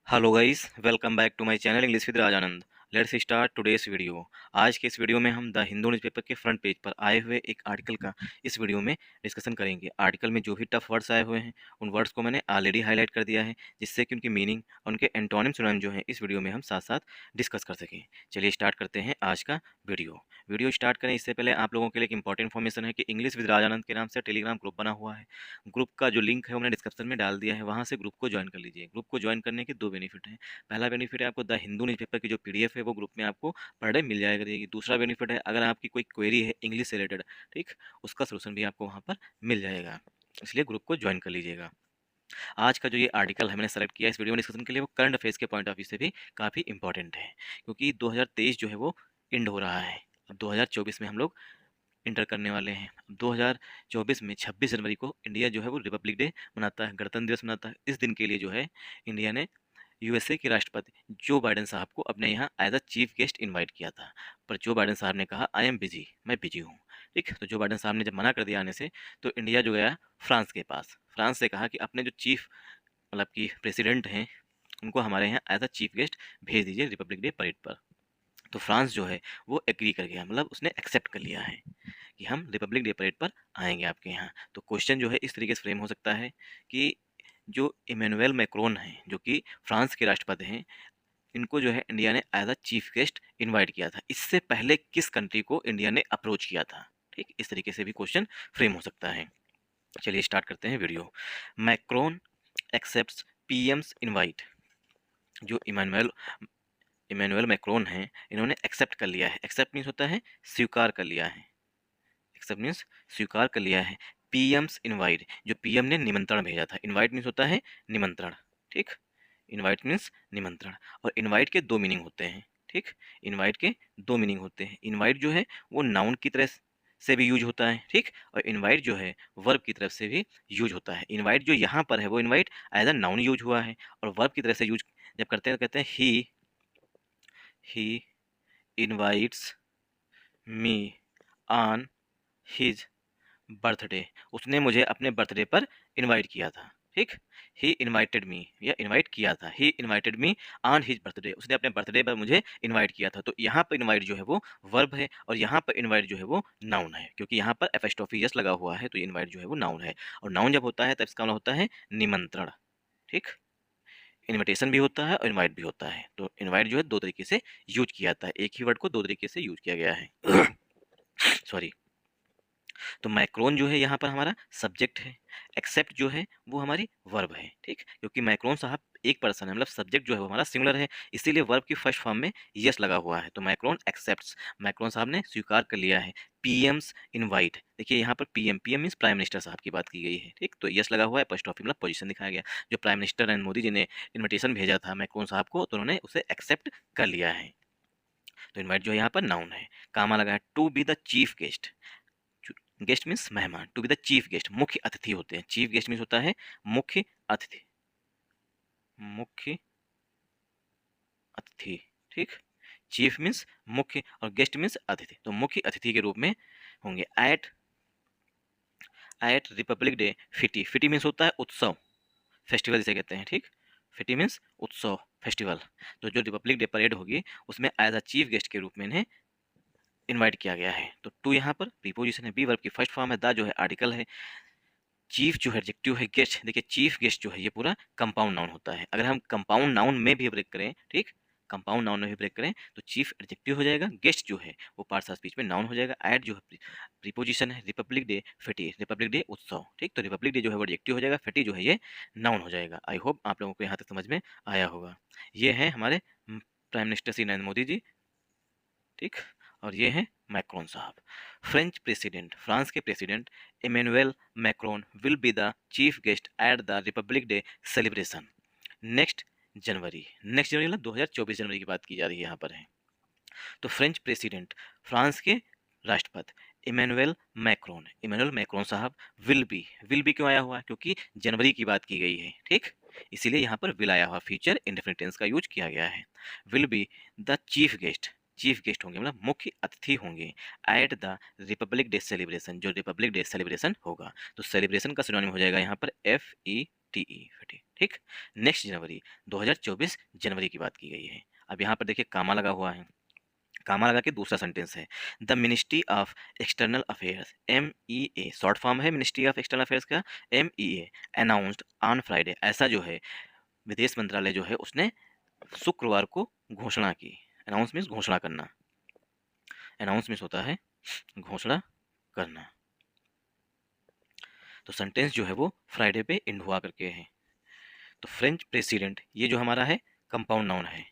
Hello guys, welcome back to my channel English with Rajanand. Let's start today's video. आज के इस video में हम द हिंदू न्यूज़पेपर के फ्रंट पेज पर आए हुए एक आर्टिकल का इस वीडियो में डिस्कशन करेंगे। आर्टिकल में जो भी टफ वर्ड्स आए हुए हैं उन वर्ड्स को मैंने ऑलरेडी हाईलाइट कर दिया है, जिससे कि उनकी मीनिंग और उनके एंटोनिम सिनोनिम जो है इस वीडियो में हम साथ साथ डिस्कस कर सकें। चलिए स्टार्ट करते हैं आज का वीडियो स्टार्ट करें इससे पहले आप लोगों के लिए एक इंपॉर्टेंट इन्फॉर्मेशन है कि इंग्लिश विद राजानंद के नाम से टेलीग्राम ग्रुप बना हुआ है। ग्रुप का जो लिंक है वो मैंने डिस्क्रिप्शन में डाल दिया है, वहाँ से ग्रुप को ज्वाइन कर लीजिए। ग्रुप को ज्वाइन करने के दो बेनिफिट हैं। पहला बेनिफिट है आपको द हिंदू न्यूज़पेपर की जो पीडीएफ है वो ग्रुप में आपको पर डे मिल जाएगा रहेगी। दूसरा बेनिफिट है अगर आपकी कोई क्वेरी है इंग्लिश से रिलेटेड, ठीक, उसका सोल्यूशन भी आपको वहाँ पर मिल जाएगा, इसलिए ग्रुप को ज्वाइन कर लीजिएगा। आज का जो ये आर्टिकल है मैंने सेलेक्ट किया इस वीडियो में डिस्कशन के लिए, वो करंट अफेयर्स के पॉइंट ऑफ व्यू से भी काफ़ी इंपॉर्टेंट है, क्योंकि 2023 जो है वो एंड हो रहा है। अब 2024 में हम लोग इंटर करने वाले हैं। 2024 में 26 जनवरी को इंडिया जो है वो रिपब्लिक डे मनाता है, गणतंत्र दिवस मनाता है। इस दिन के लिए जो है इंडिया ने यूएसए के राष्ट्रपति जो बाइडेन साहब को अपने यहाँ as a chief guest invite किया था, पर जो बाइडेन साहब ने कहा आई एम बिजी, मैं बिजी हूँ। ठीक, तो जो बाइडेन साहब ने जब मना कर दिया आने से, तो इंडिया जो गया फ्रांस के पास। फ्रांस से कहा कि अपने जो चीफ मतलब कि प्रेसिडेंट हैं उनको हमारे यहाँ एज अ चीफ गेस्ट भेज दीजिए रिपब्लिक डे परेड पर। तो फ्रांस जो है वो एग्री कर गया, मतलब उसने एक्सेप्ट कर लिया है कि हम रिपब्लिक डे परेड पर आएंगे आपके यहाँ। तो क्वेश्चन जो है इस तरीके से फ्रेम हो सकता है कि जो इमैनुअल मैक्रोन हैं जो कि फ्रांस के राष्ट्रपति हैं, इनको जो है इंडिया ने as a chief guest invite किया था। इससे पहले किस कंट्री को इंडिया ने अप्रोच किया था? ठीक, इस तरीके से भी क्वेश्चन फ्रेम हो सकता है। चलिए स्टार्ट करते हैं video. Macron accepts PM's invite. जो इमैनुअल इमैनुअल मैक्रोन हैं, इन्होंने एक्सेप्ट कर लिया है। एक्सेप्ट मीन्स होता है स्वीकार कर लिया है। एक्सेप्ट मीन्स स्वीकार कर लिया है पीएम्स इनवाइट, जो पीएम ने निमंत्रण भेजा था। इनवाइट मीन्स होता है निमंत्रण, ठीक, इनवाइट मीन्स निमंत्रण। और इनवाइट के दो मीनिंग होते हैं, ठीक, इनवाइट के दो मीनिंग होते हैं। इनवाइट जो है वो नाउन की तरह से भी यूज होता है, ठीक, और इनवाइट जो है वर्ब की तरफ से भी यूज होता है। इनवाइट जो यहाँ पर है वो invite as a noun use हुआ है, और वर्ब की तरफ से यूज जब करते हैं तो कहते हैं he invites me on his birthday. उसने मुझे अपने बर्थडे पर इनवाइट किया था, ठीक। ही इनवाइटेड मी, या इनवाइट किया था, he invited me on his birthday. उसने अपने बर्थडे पर मुझे इनवाइट किया था। तो यहाँ पर इनवाइट जो है वो वर्ब है, और यहाँ पर इनवाइट जो है वो नाउन है, क्योंकि यहाँ पर एपोस्ट्रोफी यस लगा हुआ है, तो इनवाइट जो है वो नाउन है। और नाउन जब होता है तब इसका मतलब होता है निमंत्रण, ठीक। इनविटेशन भी होता है और इनवाइट भी होता है। तो इनवाइट जो है दो तरीके से यूज किया जाता है, एक ही वर्ड को दो तरीके से यूज किया गया है। सॉरी। तो मैक्रोन जो है यहाँ पर हमारा सब्जेक्ट है, एक्सेप्ट जो है वो हमारी वर्ब है, ठीक, क्योंकि मैक्रोन साहब एक पर्सन है, मतलब सब्जेक्ट जो है वो हमारा सिंगुलर है, इसीलिए वर्ब की फर्स्ट फॉर्म में यस लगा हुआ है। तो मैक्रोन एक्सेप्ट्स, मैक्रोन साहब ने स्वीकार कर लिया है पीएम्स इनवाइट। देखिए यहाँ पर PM, PM means prime minister साहब की बात की गई है, ठीक, तो यस लगा हुआ है, फर्स्ट ऑफ मतलब पोजीशन दिखाया गया। जो प्राइम मिनिस्टर नरेंद्र मोदी जी ने इन्विटेशन भेजा था मैक्रोन साहब को, तो उन्होंने उसे एक्सेप्ट कर लिया है। तो इनवाइट जो है यहाँ पर नाउन है। कामा लगा है to be the chief guest. Guest means मेहमान, to be the chief guest मुख्य अतिथि होते हैं। चीफ गेस्ट मीन्स होता है मुख्य अतिथि, मुख्य अतिथि, ठीक। चीफ मीन्स मुख्य और गेस्ट मीन्स अतिथि, तो मुख्य अतिथि के रूप में होंगे। एट रिपब्लिक डे फिटी, फिटी मीन्स होता है उत्सव, फेस्टिवल जिसे कहते हैं, ठीक। फिटी मीन्स उत्सव, फेस्टिवल। तो जो रिपब्लिक डे परेड होगी उसमें एज अ चीफ गेस्ट के रूप में इन्हें इनवाइट किया गया है। तो टू यहाँ पर प्रीपोजिशन है, बी वर्ब की फर्स्ट फॉर्म है, द जो है आर्टिकल है, चीफ जो है एडजेक्टिव है, गेस्ट, देखिए चीफ गेस्ट जो है ये पूरा कंपाउंड नाउन होता है। अगर हम कंपाउंड नाउन में भी ब्रेक करें, ठीक, कंपाउंड नाउन में भी ब्रेक करें तो चीफ एडजेक्टिव हो जाएगा, गेस्ट जो है वो पार्ट्स ऑफ स्पीच में नाउन हो जाएगा। एड जो है प्रीपोजिशन है, रिपब्लिक डे फिटी, रिपब्लिक डे उत्सव, ठीक, तो रिपब्लिक डे जो है वो एडजेक्टिव हो जाएगा, फिटी जो है ये नाउन हो जाएगा। आई होप आप लोगों को यहाँ तक समझ में आया होगा। ये है हमारे प्राइम मिनिस्टर श्री नरेंद्र मोदी जी, ठीक, और ये हैं मैक्रोन साहब। फ्रेंच प्रेसिडेंट, फ्रांस के president Emmanuel Macron will be the chief guest at the Republic Day celebration next January. Next January मतलब 2024 जनवरी की बात की जा रही है यहाँ पर है। तो फ्रेंच प्रेसिडेंट, फ्रांस के राष्ट्रपति इमैनुअल मैक्रोन, इमैनुअल मैक्रोन साहब विल बी क्यों आया हुआ है? क्योंकि जनवरी की बात की गई है, ठीक, इसीलिए यहाँ पर विल आया हुआ, फ्यूचर इंडेफिनिट टेंस का यूज किया गया है। Will be the chief guest, chief guest होंगे, मतलब मुख्य अतिथि होंगे eight the Republic Day celebration, जो रिपब्लिक डे सेलिब्रेशन होगा। तो सेलिब्रेशन का सिनोनिम हो जाएगा यहाँ पर FETE, ठीक। नेक्स्ट जनवरी, 2024 जनवरी की बात की गई है। अब यहाँ पर देखिए कामा लगा हुआ है, कामा लगा के दूसरा सेंटेंस है, the ministry of external affairs MEA, short form है मिनिस्ट्री ऑफ एक्सटर्नल अफेयर्स का MEA, अनाउंस्ड ऑन फ्राइडे, ऐसा जो है विदेश मंत्रालय जो है उसने शुक्रवार को घोषणा की। अनाउंस मीन्स घोषणा करना, अनाउंस मीन्स होता है घोषणा करना। तो सेंटेंस जो है वो फ्राइडे पे एंड हुआ करके है। तो फ्रेंच प्रेसिडेंट, ये जो हमारा है कंपाउंड नाउन है।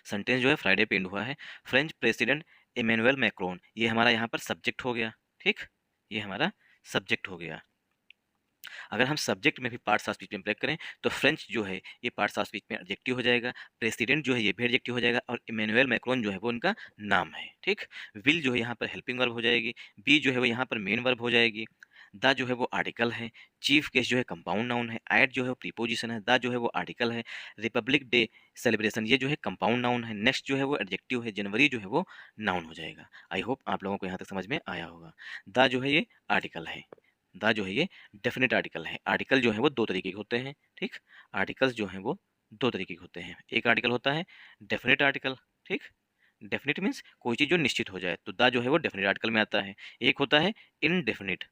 सेंटेंस जो है फ्राइडे पे एंड हुआ है। फ्रेंच प्रेसिडेंट इमैनुअल मैक्रोन, ये हमारा यहाँ पर सब्जेक्ट हो गया, ठीक, ये हमारा सब्जेक्ट हो गया। अगर हम सब्जेक्ट में भी पार्ट्स ऑफ स्पीच में ब्रेक करें तो फ्रेंच जो है ये पार्ट्स ऑफ स्पीच में एडजेक्टिव हो जाएगा, प्रेसिडेंट जो है ये भी एडजेक्टिव हो जाएगा, और इमैनुअल मैक्रोन जो है वो उनका नाम है, ठीक। विल जो है यहाँ पर हेल्पिंग वर्ब हो जाएगी, बी जो है वो यहाँ पर मेन वर्ब हो जाएगी, द जो है वो आर्टिकल है, चीफ गेस्ट जो है कंपाउंड नाउन है, एट जो है वो प्रीपोजिशन है, द जो है वो आर्टिकल है, रिपब्लिक डे सेलिब्रेशन ये जो है कंपाउंड नाउन है, नेक्स्ट जो है वो एडजेक्टिव है, जनवरी जो है वो नाउन हो जाएगा। आई होप आप लोगों को यहाँ तक समझ में आया होगा। द जो है ये आर्टिकल है, द जो है ये डेफिनेट आर्टिकल है। आर्टिकल जो है वो दो तरीके के होते हैं, ठीक, आर्टिकल्स जो हैं वो दो तरीके के होते हैं। एक आर्टिकल होता है डेफिनेट आर्टिकल, ठीक, डेफिनेट मीन्स कोई चीज़ जो निश्चित हो जाए, तो द जो है वो डेफिनेट आर्टिकल में आता है। एक होता है इनडेफिनिट,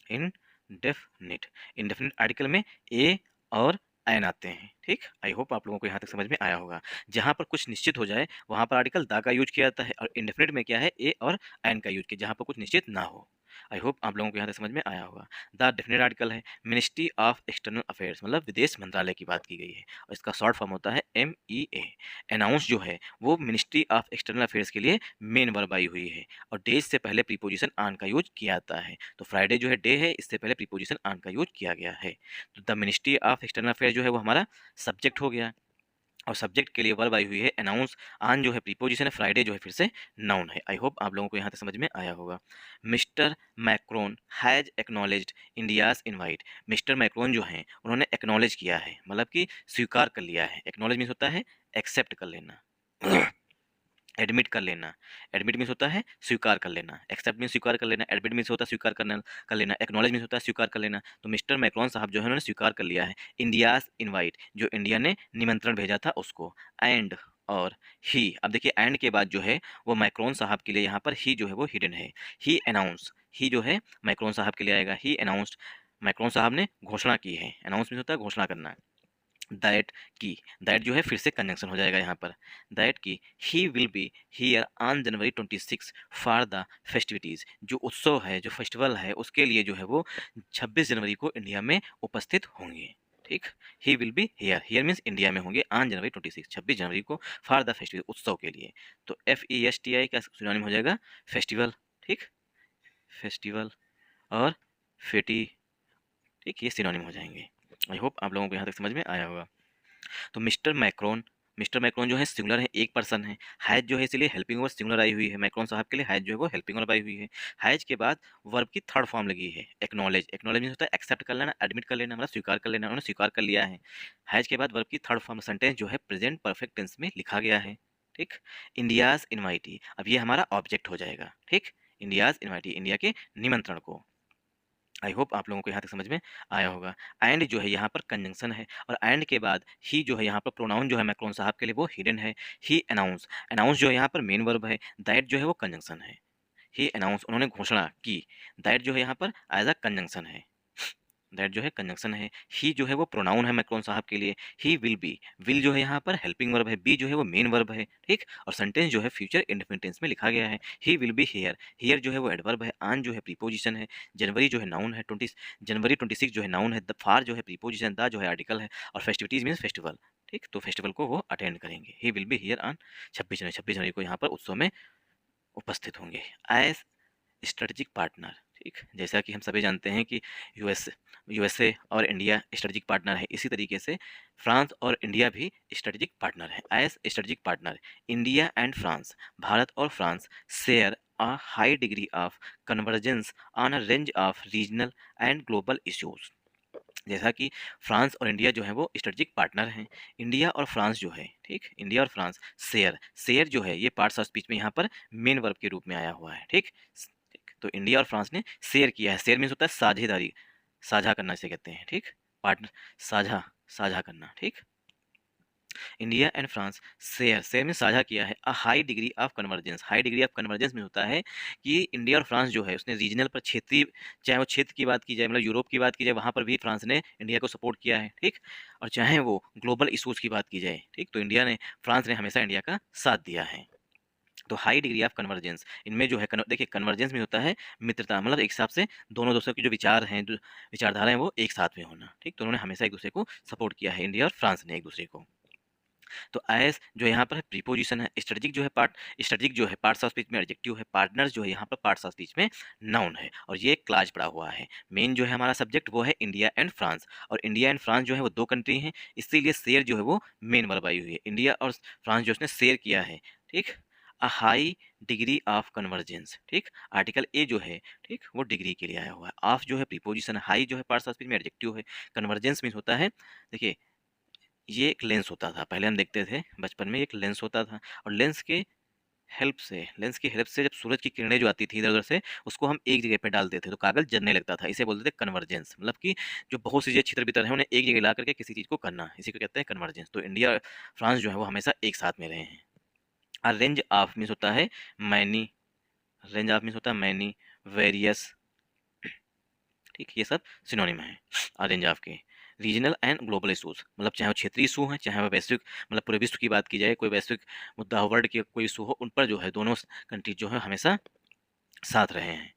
इनडेफिनिट, इनडेफिनिट आर्टिकल में ए और एन आते हैं, ठीक। आई होप आप लोगों को यहाँ तक समझ में आया होगा। जहाँ पर कुछ निश्चित हो जाए वहाँ पर आर्टिकल द का यूज किया जाता है, और इंडेफिनिट में क्या है ए और एन का यूज किया, जहाँ पर कुछ निश्चित ना हो। आई होप आप लोगों को यहाँ तक समझ में आया होगा। द डेफिनेट आर्टिकल है मिनिस्ट्री ऑफ एक्सटर्नल अफेयर्स, मतलब विदेश मंत्रालय की बात की गई है, और इसका शॉर्ट फॉर्म होता है MEA। अनाउंस जो है वो मिनिस्ट्री ऑफ एक्सटर्नल अफेयर्स के लिए मेन वर्ब आई हुई है, और डेज से पहले प्रीपोजिशन ऑन का यूज किया जाता है। तो फ्राइडे जो है डे है, इससे पहले प्रीपोजिशन ऑन का यूज किया गया है। तो the ministry of external affairs जो है वो हमारा सब्जेक्ट हो गया, और सब्जेक्ट के लिए वर्ब आई हुई है अनाउंस, आन जो है प्रीपोजिशन है, फ्राइडे जो है फिर से नाउन है। आई होप आप लोगों को यहाँ तक समझ में आया होगा। Mister Macron has acknowledged India's invite, mister Macron जो हैं उन्होंने एक्नॉलेज किया है, मतलब कि स्वीकार कर लिया है। एक्नॉलेज मीन्स होता है एक्सेप्ट कर लेना, एडमिट कर लेना, एडमिट मीन्स होता है स्वीकार कर लेना, एक्सेप्ट मीन्स स्वीकार कर लेना, एडमिट मीन्स होता है स्वीकार करना कर लेना, एक्नॉलेज मीन्स होता है स्वीकार कर लेना। तो मिस्टर मैक्रोन साहब जो है उन्होंने स्वीकार कर लिया है इंडियाज इनवाइट, जो इंडिया ने निमंत्रण भेजा था उसको। एंड और ही, अब देखिए एंड के बाद जो है वो मैक्रोन साहब के लिए यहाँ पर ही जो है वो हिडन है। ही अनाउंस, ही जो है मैक्रोन साहब के लिए आएगा, ही अनाउंस्ड, मैक्रोन साहब ने घोषणा की है, अनाउंस मीन्स होता है घोषणा करना। दैट की, दैट जो है फिर से कंजंक्शन हो जाएगा यहाँ पर, दैट की he will be here on January 26 for the festivities, जो उत्सव है जो फेस्टिवल है उसके लिए जो है वो 26 जनवरी को इंडिया में उपस्थित होंगे, ठीक। He will be here, here means India में होंगे ऑन जनवरी 26, 26 जनवरी को, फॉर द फेस्टिवल, उत्सव के लिए। तो FESTI का सिनोनिम हो जाएगा फेस्टिवल, ठीक, फेस्टिवल और फेटी, ठीक, ये सिनोनिम हो जाएंगे। आई होप आप लोगों को यहाँ तक समझ में आया होगा। तो मिस्टर मैक्रोन, मिस्टर मैक्रोन जो है सिंगुलर है, एक पर्सन है। हैज जो है इसलिए हेल्पिंग वर्ब सिंगुलर आई हुई है, मैक्रोन साहब के लिए हैज जो है वो हेल्पिंग वर्ब आई हुई है। हैज के बाद वर्ब की थर्ड फॉर्म लगी है एक्नॉलेज, एक्नॉलेज मीन्स होता है एक्सेप्ट कर लेना, एडमिट कर लेना, मतलब स्वीकार कर लेना, उन्होंने स्वीकार कर लिया है। हैज के बाद वर्ब की थर्ड फॉर्म सेंटेंस जो है प्रेजेंट परफेक्ट टेंस में लिखा गया है, ठीक। इंडियाज इनवाइटी, अब ये हमारा ऑब्जेक्ट हो जाएगा, ठीक, इंडियाज इनवाइटी, इंडिया के निमंत्रण को। आई होप आप लोगों को यहाँ तक समझ में आया होगा। एंड जो है यहाँ पर कंजंक्शन है, और एंड के बाद ही जो है यहाँ पर प्रोनाउन जो है मैक्रोन साहब के लिए वो हिडन है। ही अनाउंस, अनाउंस जो है यहाँ पर मेन वर्ब है, दैट जो है वो कंजंक्शन है। ही अनाउंस, उन्होंने घोषणा की, दैट जो है यहाँ पर एज अ कंजंक्शन है, दैट जो है कंजंक्शन है। ही जो है वो प्रोनाउन है मैक्रोन साहब के लिए। ही विल बी, विल जो है यहाँ पर हेल्पिंग वर्ब है, बी जो है वो मेन वर्ब है, ठीक। और सेंटेंस जो है फ्यूचर इंडेफिनिट टेंस में लिखा गया है। He will be here, here जो है वो एडवर्ब है, आन जो है प्रीपोजिशन है, जनवरी जो है नाउन है, 20 जनवरी 26 जो है नाउन है, द फार जो है प्रीपोजिशन, द जो है आर्टिकल है, और फेस्टिविटीज मीन्स फेस्टिवल, ठीक। तो फेस्टिवल को वो अटेंड करेंगे। He will be here on 26 जनवरी को यहाँ पर उत्सव में उपस्थित होंगे एज स्ट्रेटेजिक पार्टनर, ठीक। जैसा कि हम सभी जानते हैं कि यूएसए और इंडिया स्ट्रेटेजिक पार्टनर है, इसी तरीके से फ्रांस और इंडिया भी स्ट्रेटेजिक पार्टनर है। As strategic partner, India and France, Bharat और France share a high degree of convergence on a range of regional and global issues. जैसा कि फ्रांस और इंडिया जो है वो स्ट्रेटेजिक पार्टनर हैं। इंडिया और फ्रांस जो है, ठीक, इंडिया और फ्रांस शेयर शेयर जो है ये पार्ट्स ऑफ स्पीच में यहाँ पर मेन वर्ब के रूप में आया हुआ है, ठीक। ठीक, तो इंडिया और फ्रांस ने शेयर किया है। शेयर मीन्स होता है साझेदारी, साझा करना इसे कहते हैं, ठीक। पार्टनर, साझा, साझा करना, ठीक। India and France share share में साझा किया है अ high degree of convergence. High degree of convergence में होता है कि इंडिया और फ्रांस जो है उसने रीजनल पर क्षेत्रीय, चाहे वो क्षेत्र की बात की जाए, मतलब यूरोप की बात की जाए, वहाँ पर भी फ्रांस ने इंडिया को सपोर्ट किया है, ठीक। और चाहे वो ग्लोबल इशूज़ की बात की जाए, ठीक, तो इंडिया ने, फ्रांस ने हमेशा इंडिया का साथ दिया है। तो हाई डिग्री ऑफ कन्वर्जेंस इनमें जो है देखिए कन्वर्जेंस में होता है मित्रता, मतलब एक हिसाब से दोनों दोस्तों के जो विचार हैं, जो विचारधारा हैं वो एक साथ में होना, ठीक। तो उन्होंने हमेशा एक दूसरे को सपोर्ट किया है, इंडिया और फ्रांस ने एक दूसरे को। तो एस जो यहाँ पर है प्रीपोजिशन है। स्ट्रेटेजिक जो है पार्ट, स्ट्रेटेजिक जो है पार्ट्स ऑफ स्पीच में एडजेक्टिव है। पार्टनर जो है यहाँ पर पार्ट्स ऑफ स्पीच में नाउन है, और ये क्लाज पड़ा हुआ है। मेन जो है हमारा सब्जेक्ट वो है इंडिया एंड फ्रांस, और इंडिया एंड फ्रांस जो है वो दो कंट्री हैं, इसीलिए शेयर जो है वो मेन वर्ब आई हुई है। इंडिया और फ्रांस जो उसने शेयर किया है, ठीक। अ हाई डिग्री ऑफ कन्वर्जेंस, ठीक। आर्टिकल ए जो है, ठीक, वो डिग्री के लिए आया हुआ है। ऑफ जो है प्रीपोजिशन, हाई जो है पार्ट्स ऑफ स्पीच में एडजेक्टिव है। कन्वर्जेंस मीन्स होता है, देखिए ये एक लेंस होता था, पहले हम देखते थे बचपन में, एक लेंस होता था, और लेंस की हेल्प से जब सूरज की किरणें जो आती थी इधर उधर से, उसको हम एक जगह पे डालते थे तो कागज जलने लगता था। इसे बोलते थे कन्वर्जेंस, मतलब कि जो बहुत सी छितर बितर है उन्हें एक जगह ला करके किसी चीज़ को करना, इसी को कहते हैं कन्वर्जेंस। तो इंडिया फ्रांस जो है वो हमेशा एक साथ में रहे हैं। और रेंज ऑफ मीन्स होता है मैनी, रेंज ऑफ मीन्स होता है मैनी, वेरियस, ठीक, ये सब सिनोनिम है ऑरेंज ऑफ के। रीजनल एंड ग्लोबल इशूज, मतलब चाहे वो क्षेत्रीय इशू हैं, चाहे वो वैश्विक, मतलब पूरे विश्व की बात की जाए, कोई वैश्विक मुद्दा हो, वर्ल्ड के कोई इशू हो, उन पर जो है दोनों कंट्री जो है हमेशा साथ रहे हैं।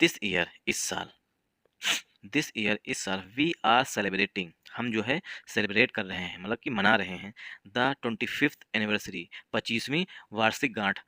दिस ईयर, इस साल, दिस ईयर, इस साल, वी आर सेलिब्रेटिंग, हम जो है सेलिब्रेट कर रहे हैं, मतलब कि मना रहे हैं, द 25th एनिवर्सरी, 25वीं वार्षिक गांठ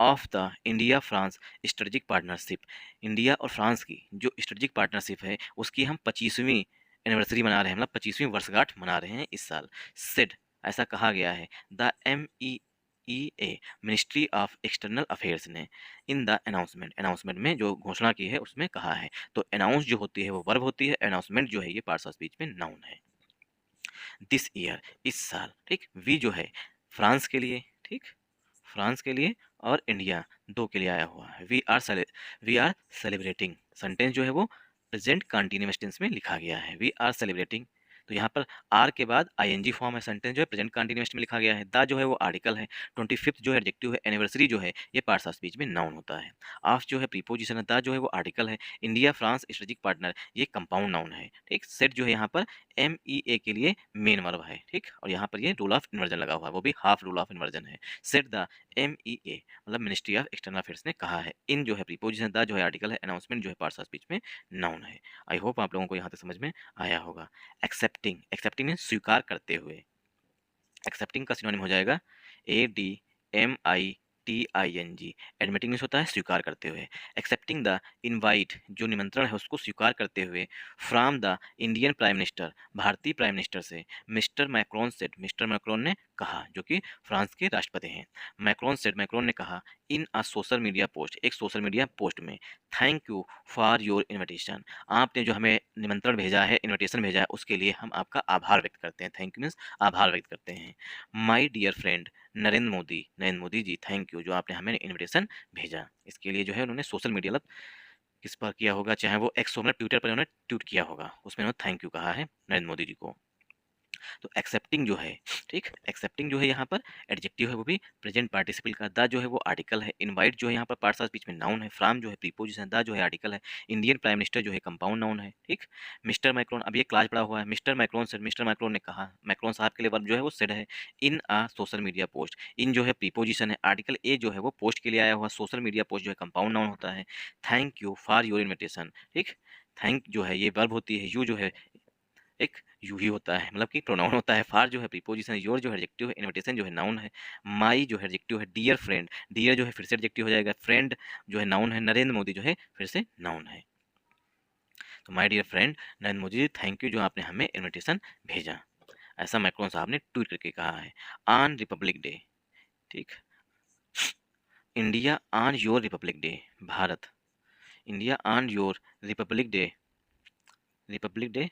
of the India France strategic partnership. India और फ्रांस की जो स्ट्रेटेजिक पार्टनरशिप है उसकी हम 25वीं एनिवर्सरी मना रहे हैं, मतलब 25वीं वर्षगांठ मना रहे हैं इस साल। सेड, ऐसा कहा गया है, the MEEA, ministry of external affairs ने, इन द अनाउंसमेंट, अनाउंसमेंट में जो घोषणा की है उसमें कहा है। तो अनाउंस जो होती है वो वर्ब होती है, अनाउंसमेंट जो है ये पार्ट्स ऑफ स्पीच में नाउन है। दिस ईयर, इस साल, ठीक। वी जो है फ्रांस के लिए, ठीक, फ्रांस के लिए, और इंडिया दो के लिए आया हुआ है। वी आर सेलिब्रेटिंग, सेंटेंस जो है वो प्रेजेंट कंटिन्यूअस टेंस में लिखा गया है, वी आर सेलिब्रेटिंग। तो यहाँ पर आर के बाद आईएनजी फॉर्म है, सेंटेंस जो है प्रेजेंट कंटिन्यूअस में लिखा गया है। द जो है वो आर्टिकल है, 25th जो है एडजेक्टिव है, एनिवर्सरी जो है ये पार्ट्स ऑफ स्पीच में नाउन होता है। ऑफ जो है प्रीपोजिशन है, द जो है वो आर्टिकल है, इंडिया फ्रांस स्ट्रेटेजिक पार्टनर ये कंपाउंड नाउन है, ठीक। सेट जो है यहाँ पर MEA के लिए मेन वर्ब है, ठीक। और यहाँ पर ये रूल ऑफ इन्वर्जन लगा हुआ है, वो भी हाफ रूल ऑफ इन्वर्जन है। सेट द MEA, मतलब मिनिस्ट्री ऑफ एक्सटर्नल अफेयर्स ने कहा है। इन जो है प्रीपोजिशन, द जो है आर्टिकल है, अनाउंसमेंट जो है पार्ट्स ऑफ स्पीच में नाउन है। आई होप आप लोगों को यहाँ तक समझ में आया होगा। एक्सेप्टिंग, एक्सेप्टिंग में स्वीकार करते हुए, एक्सेप्टिंग का सिनोनिम हो जाएगा ADMITING। एडमिटिंग मीन्स होता है स्वीकार करते हुए। एक्सेप्टिंग द इनवाइट, जो निमंत्रण है उसको स्वीकार करते हुए, from the Indian prime minister, भारतीय प्राइम मिनिस्टर से, mister Macron said, mister Macron ने कहा, जो कि फ्रांस के राष्ट्रपति हैं। मैक्रोन सेड, मैक्रोन ने कहा, इन अ सोशल मीडिया पोस्ट, एक सोशल मीडिया पोस्ट में, thank you for your invitation, आपने जो हमें निमंत्रण भेजा है, इन्विटेशन भेजा है, उसके लिए हम आपका आभार व्यक्त करते हैं। थैंक यू मीन्स आभार व्यक्त करते हैं। My dear friend Narendra Modi, Narendra Modi ji thank you, जो आपने हमें इनविटेशन भेजा। इसके लिए जो है उन्होंने सोशल मीडिया, मतलब किस पर किया होगा, चाहे वो एक्स हो, मतलब ट्विटर पर उन्होंने ट्वीट किया होगा, उसमें उन्होंने थैंक यू कहा है नरेंद्र मोदी जी को। तो एक्सेप्टिंग जो है, ठीक, एक्सेप्टिंग जो है यहाँ पर एडजेक्टिव है, वो भी प्रेजेंट पार्टिसिपल का। द जो है वो आर्टिकल है, इनवाइट जो है यहाँ पर पार्ट्स ऑफ स्पीच में नाउन है, फ्रॉम जो है प्रीपोजिशन, द जो है आर्टिकल है, इंडियन प्राइम मिनिस्टर जो है कंपाउंड नाउन है, ठीक। मिस्टर मैक्रोन, अब ये क्लास पड़ा हुआ है, मिस्टर मैक्रोन से, मिस्टर मैक्रोन ने कहा, मैक्रोन साहब के लिए वर्ब जो है वो सेड है। इन आ सोशल मीडिया पोस्ट, इन जो है प्रीपोजिशन है, आर्टिकल ए जो है वो पोस्ट के लिए आया हुआ, सोशल मीडिया पोस्ट जो है कंपाउंड नाउन होता है। Thank you for your invitation, ठीक। थैंक जो है ये वर्ब होती है, यू जो है एक यू ही होता है, मतलब कि प्रोनाउन होता है। फार जो है प्रीपोजिशन, योर जो है एडजेक्टिव है, इनविटेशन जो है नाउन है, माई जो है एडजेक्टिव है, डियर फ्रेंड, डियर जो है फिर से एडजेक्टिव हो जाएगा, फ्रेंड जो है नाउन है, नरेंद्र मोदी जो है फिर से नाउन है। तो my dear friend Narendra Modi ji thank you, जो आपने हमें इन्विटेशन भेजा, ऐसा मैक्रोन साहब ने ट्वीट करके कहा है। ऑन रिपब्लिक डे, ठीक, India on your republic day, Bharat, India on your republic day, republic day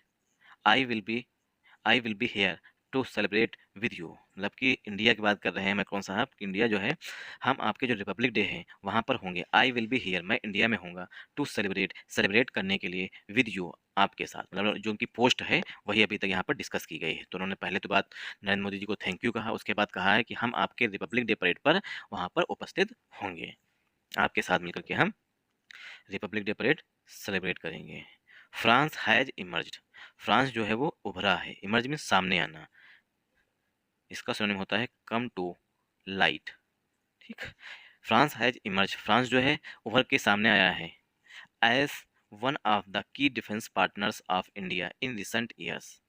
I will be here to celebrate with you. मतलब कि इंडिया की बात कर रहे हैं मैक्रोन साहब कि इंडिया जो है, हम आपके जो रिपब्लिक डे है वहाँ पर होंगे। आई विल बी हियर, मैं इंडिया में होऊंगा, टू सेलिब्रेट करने के लिए विद यू, आपके साथ। मतलब जो उनकी पोस्ट है वही अभी तक यहाँ पर डिस्कस की गई है। तो उन्होंने पहले तो बात नरेंद्र मोदी जी को थैंक यू कहा, उसके बाद कहा है कि हम आपके रिपब्लिक डे परेड पर वहाँ पर उपस्थित होंगे, आपके साथ मिलकर के हम रिपब्लिक डे परेड सेलिब्रेट करेंगे। फ्रांस हैज इमर्ज्ड, फ्रांस जो है वो उभरा है, इमर्ज मीन सामने आना, इसका सिनोनिम होता है कम टू लाइट। ठीक, फ्रांस हैज इमर्ज, फ्रांस जो है उभर के सामने आया है as one of the key defence partners of India in recent years.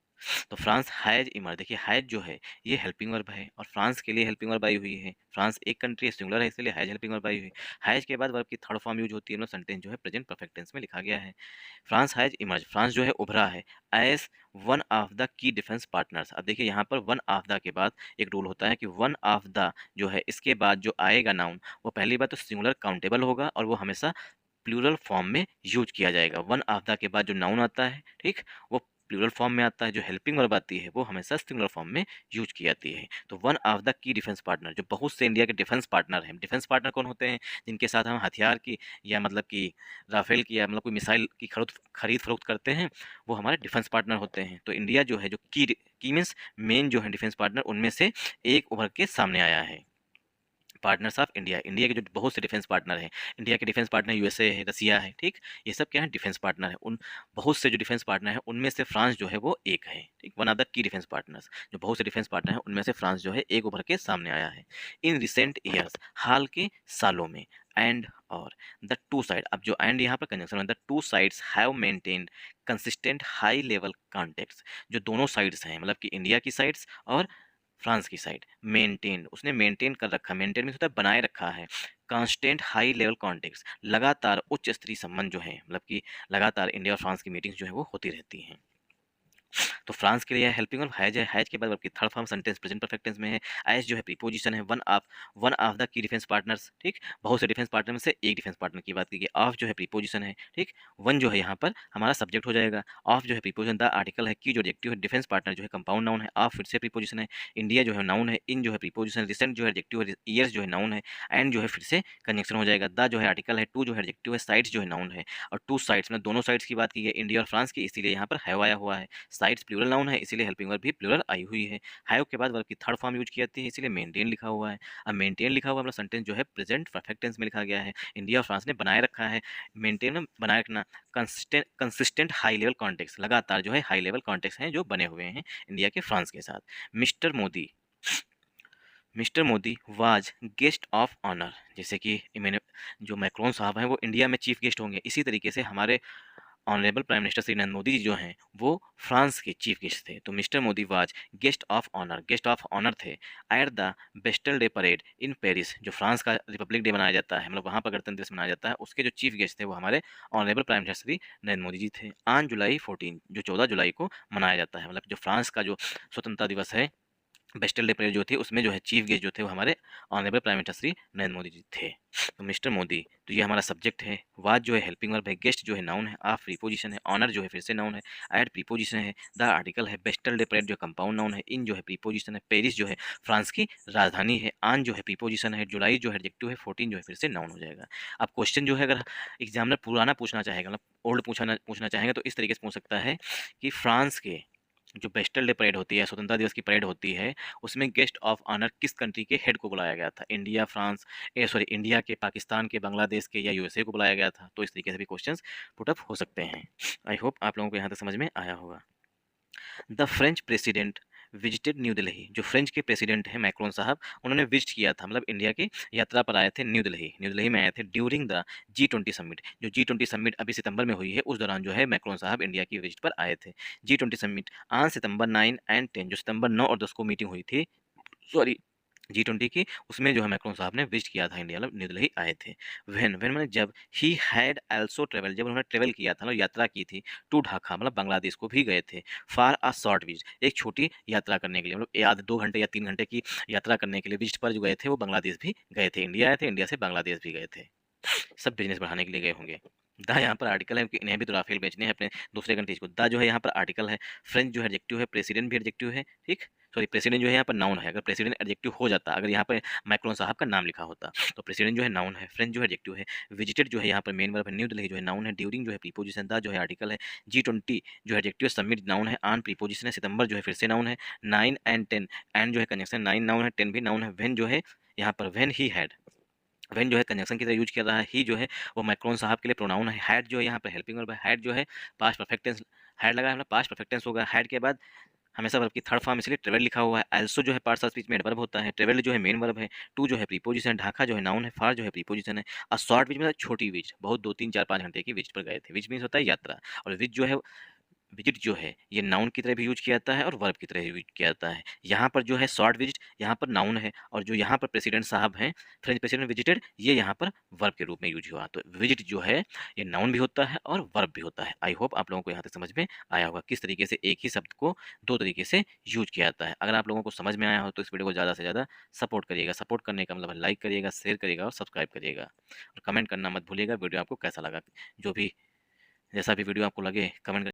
तो फ्रांस हैज इमर्ज, देखिए हैज जो है ये हेल्पिंग वर्ब है और फ्रांस के लिए हेल्पिंग वर्ब आई हुई है। फ्रांस एक कंट्री है, सिंगुलर है, इसलिए हैज हेल्पिंग वर्ब आई हुई है। हैज के बाद वर्ब की थर्ड फॉर्म यूज होती है, सेंटेंस जो है प्रेजेंट परफेक्ट टेंस में लिखा गया है। फ्रांस हैज इमर्ज, फ्रांस जो है उभरा है as one of the key defence partners. अब देखिए यहाँ पर वन ऑफ द के बाद एक रूल होता है कि वन ऑफ द जो है इसके बाद जो आएगा नाउन, वो पहली बात तो सिंगुलर काउंटेबल होगा और वो हमेशा प्लूरल फॉर्म में यूज किया जाएगा। वन ऑफ द के बाद जो नाउन आता है, ठीक, वो प्लूरल फॉर्म में आता है। जो हेल्पिंग वर्ब आती है वो हमेशा सिंगुलर फॉर्म में यूज की जाती है। तो one of the key defence partner, जो बहुत से इंडिया के डिफेंस पार्टनर हैं। डिफेंस पार्टनर कौन होते हैं? जिनके साथ हम हथियार की या मतलब कि राफेल की या मतलब कोई मिसाइल की खरीद फरोख्त करते हैं, वो हमारे डिफेंस पार्टनर होते हैं। तो इंडिया जो है, जो की मीन्स मेन जो है डिफेंस पार्टनर, उनमें से एक उभर के सामने आया है। पार्टनर्स ऑफ इंडिया, इंडिया के जो बहुत से डिफेंस पार्टनर हैं, इंडिया के डिफेंस पार्टनर यूएसए है, रसिया है, ठीक, ये सब क्या है? डिफेंस पार्टनर है। उन बहुत से जो डिफेंस पार्टनर हैं उनमें से फ्रांस जो है वो एक है, ठीक, one of the key defence partners. जो बहुत से डिफेंस पार्टनर हैं उनमें से फ्रांस जो है एक उभर के सामने आया है। इन रिसेंट ईयर्स, हाल के सालों में, एंड और द टू साइड, अब जो एंड यहाँ पर कंजंक्शन है, the two sides have maintained consistent high level contacts. जो दोनों साइड्स हैं, मतलब कि इंडिया की साइड्स और फ्रांस की साइड, मेंटेन, उसने मेंटेन कर रखा, मेंटेन में होता है बनाए रखा है, कांस्टेंट हाई लेवल कॉन्टेक्ट्स, लगातार उच्च स्तरीय संबंध जो है, मतलब कि लगातार इंडिया और फ्रांस की मीटिंग्स जो है वो होती रहती हैं। तो फ्रांस के लिए हेल्पिंग वर्ब हैज है, हैज के बाद वर्ब की third form sentence present perfect tense में है। एज जो है प्रीपोजिशन है, one of the key defence partners, ठीक, बहुत से डिफेंस पार्टनर में से एक डिफेंस पार्टनर की बात की गई। ऑफ जो है प्रीपोजिशन है, ठीक, वन जो है यहाँ पर हमारा सब्जेक्ट हो जाएगा। ऑफ जो है प्रीपोजिशन, द आर्टिकल है, की जो एडजेक्टिव है, डिफेंस पार्टनर जो है कंपाउंड नाउन है, ऑफ फिर से प्रीपोजिशन है, इंडिया जो है नाउन है, इन जो है प्रीपोजिशन, रिसेंट जो है एडजेक्टिव है, ईयर्स जो है नाउन है, एंड जो है फिर से कंजंक्शन हो जाएगा। द जो है आर्टिकल है, टू जो है एडजेक्टिव है, साइड्स जो है नाउन है, और टू साइड्स में दोनों साइड्स की बात की गई इंडिया और फ्रांस की, इसीलिए यहाँ पर हैव आया हुआ है। साइड्स प्लूरल नाउन है, इसीलिए हेल्पिंग वर्ब भी प्लूरल आई हुई है। हैव के बाद वर्ब की थर्ड फॉर्म यूज की जाती है, इसीलिए मेंटेन लिखा हुआ है। अब मेंटेन लिखा हुआ मतलब सेंटेंस जो है प्रेजेंट परफेक्ट टेंस में लिखा गया है। इंडिया और फ्रांस ने बनाए रखा है, मेंटेन में बनाए रखना, कंसिस्टेंट हाई लेवल कॉन्टेक्ट, लगातार जो है हाई लेवल कॉन्टेक्ट हैं जो बने हुए हैं इंडिया के फ्रांस के साथ। Mister Modi, mister Modi was guest of honour, जैसे कि जो मैक्रोन साहब हैं वो इंडिया में चीफ गेस्ट होंगे, इसी तरीके से हमारे honourable prime minister Shri Narendra Modi ji जो हैं वो फ्रांस के चीफ गेस्ट थे। तो mister Modi was guest of honour, guest of honour थे at the Bastille Day parade in Paris, जो फ्रांस का रिपब्लिक डे मनाया जाता है, मतलब वहाँ पर गणतंत्र दिवस मनाया जाता है, उसके जो चीफ गेस्ट थे वो हमारे honourable prime minister Shri Narendra Modi ji थे। ऑन जुलाई 14, जो 14 जुलाई को मनाया जाता है, मतलब जो फ्रांस का जो स्वतंत्रता दिवस है, बेस्टल डे परेड जो थी उसमें जो है चीफ गेस्ट जो थे वो हमारे honourable prime minister Shri Narendra Modi ji थे। तो मिस्टर मोदी, तो ये हमारा सब्जेक्ट है, वाज जो है हेल्पिंग वर्ब है, गेस्ट जो है नाउन है, ऑफ प्रीपोजिशन है, ऑनर जो है फिर से नाउन है, एड प्रीपोजिशन है, द आर्टिकल है, बेस्टल डे परेड जो कंपाउंड नाउन है, इन जो है प्रीपोजिशन है, पेरिस जो है फ्रांस की राजधानी है, ऑन जो है प्रीपोजिशन है, जुलाई जो है एडजेक्टिव है, 14 जो है फिर से नाउन हो जाएगा। अब क्वेश्चन जो है अगर एग्जामिनर पुराना पूछना चाहेगा, मतलब ओल्ड पूछना चाहेंगे, तो इस तरीके से पूछ सकता है कि फ्रांस के जो बेस्टल डे परेड होती है, स्वतंत्रता दिवस की परेड होती है, उसमें गेस्ट ऑफ ऑनर किस कंट्री के हेड को बुलाया गया था? इंडिया, फ्रांस, इंडिया के, पाकिस्तान के, बांग्लादेश के या यूएसए को बुलाया गया था? तो इस तरीके से भी क्वेश्चंस पुट अप हो सकते हैं। आई होप आप लोगों को यहाँ तक समझ में आया होगा। The French president visited new Delhi, जो फ्रेंच के प्रेसिडेंट हैं मैक्रोन साहब, उन्होंने विजिट किया था, मतलब इंडिया की यात्रा पर आए थे न्यू दिल्ली, न्यू दिल्ली में आए थे ड्यूरिंग द G20 समिट। जो G20 समिट अभी सितंबर में हुई है, उस दौरान जो है मैक्रोन साहब इंडिया की विजिट पर आए थे। G20 summit on September 9 and 10, जो सितंबर 9 और 10 को मीटिंग हुई थी, सॉरी G20 की, उसमें जो है मैक्रोन साहब ने विजिट किया था इंडिया, मतलब न्यू दिल्ली आए थे। व्हेन मैंने जब, ही हैड आल्सो ट्रेवल, जब उन्होंने ट्रेवल किया था, मतलब यात्रा की थी, टू ढाका, मतलब बांग्लादेश को भी गए थे, फॉर अ शॉर्ट विजिट, एक छोटी यात्रा करने के लिए, मतलब या 2 घंटे या 3 घंटे की यात्रा करने के लिए विजिट पर जो गए थे वो बांग्लादेश भी गए थे, इंडिया आए थे, इंडिया से बांग्लादेश भी गए थे, सब बिजनेस बढ़ाने के लिए गए होंगे। द यहाँ पर आर्टिकल है, क्योंकि इन्हें भी तो राफेल बेचने हैं अपने दूसरे कंट्रीज को। द जो है यहाँ पर आर्टिकल है, फ्रेंच जो है एडजेक्टिव है, प्रेसिडेंट भी एडजेक्टिव है, ठीक। सॉरी, प्रेसिडेंट जो है यहाँ पर नाउन है। अगर प्रेसिडेंट एडजेक्टिव हो जाता, अगर यहाँ पर मैक्रोन साहब का नाम लिखा होता, तो प्रेसिडेंट जो है नाउन है, फ्रेंच जो है एडजेक्टिव है, विजिटेड जो है यहाँ पर मेन वर्ब है, न्यू दिल्ली जो है नाउन है, ड्यूरिंग जो है प्रीपोजिशन, द जो है आर्टिकल है, G20 जो है एडजेक्टिव, समिट नाउन है, ऑन प्रीपोजिशन है, सितंबर जो है फिर से नाउन है, 9 एंड 10 एंड जो है कंजंक्शन, 9 नाउन है, 10 भी नाउन है, व्हेन जो है यहाँ पर व्हेन ही हैड, व्हेन जो है कंजंक्शन की तरह यूज किया रहा है, ही जो है वो मैक्रोन साहब के लिए प्रोनाउन है, हैड जो है यहाँ पर हेल्पिंग वर्ब है, हैड जो है पास्ट परफेक्ट टेंस, हैड लगा है पास्ट परफेक्ट टेंस होगा, हैड के बाद हमेशा वर्ब की थर्ड फॉर्म इसलिए ट्रेवल लिखा हुआ है, आल्सो जो है पार्ट्स ऑफ स्पीच में एडवर्ब होता है, ट्रेवल जो है मेन वर्ब है, टू जो है प्रीपोजिशन, ढाका जो है नाउन है, फार जो है प्रीपोजिशन है, अ शॉर्ट विच मतलब छोटी विच, बहुत 2 3 4 5 घंटे की विच पर गए थे, विच मीन्स होता है यात्रा, और विच जो है विजिट जो है ये नाउन की तरह भी यूज किया जाता है और वर्ब की तरह यूज किया जाता है। यहाँ पर जो है शॉर्ट विजिट यहाँ पर नाउन है, और जो यहाँ पर प्रेसिडेंट साहब हैं, फ्रेंच प्रेसिडेंट विजिटेड, ये यहाँ पर वर्ब के रूप में यूज हुआ। तो विजिट जो है ये नाउन भी होता है और वर्ब भी होता है। आई होप आप लोगों को यहाँ तक समझ में आया होगा किस तरीके से एक ही शब्द को दो तरीके से यूज किया जाता है। अगर आप लोगों को समझ में आया हो तो इस वीडियो को ज़्यादा से ज़्यादा सपोर्ट करिएगा। सपोर्ट करने का मतलब लाइक करिएगा, शेयर करिएगा और सब्सक्राइब करिएगा, और कमेंट करना मत भूलिएगा वीडियो आपको कैसा लगा। जो भी जैसा भी वीडियो आपको लगे कमेंट